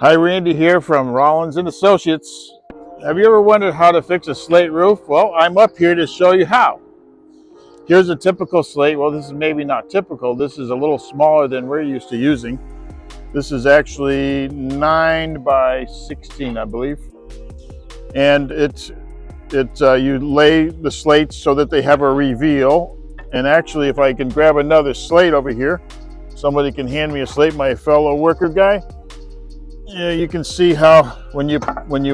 Hi, Randy here from Rollins and Associates. Have you ever wondered how to fix a slate roof? Well, I'm up here to show you how. Here's a typical slate. Well, this is maybe not typical. This is a little smaller than we're used to using. This is actually 9 by 16, I believe. And you lay the slates so that they have a reveal. And actually, if I can grab another slate over here, somebody can hand me a slate, my fellow worker guy. Yeah, you can see how when you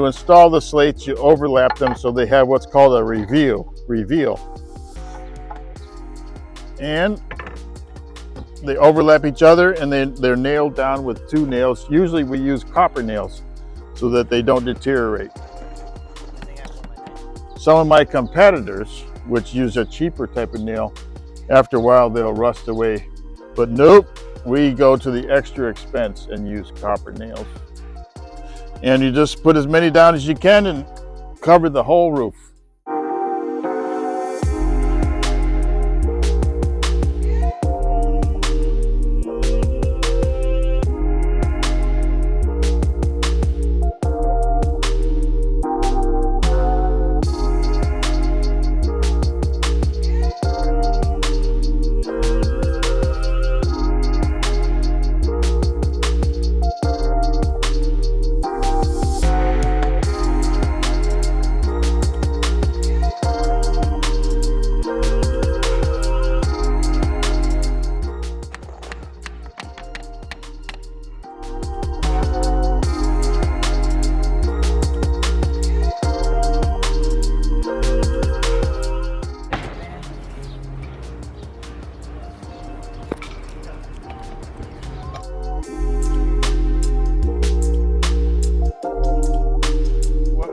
install the slates, you overlap them so they have what's called a reveal. And they overlap each other, and they're nailed down with 2 nails. Usually we use copper nails so that they don't deteriorate. Some of my competitors, which use a cheaper type of nail, after a while they'll rust away. But nope, we go to the extra expense and use copper nails. And you just put as many down as you can and cover the whole roof.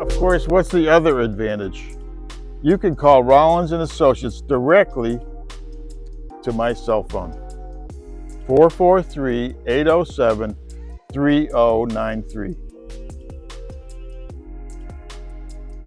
Of course, what's the other advantage? You can call Rollins and Associates directly to my cell phone, 443-807-3093.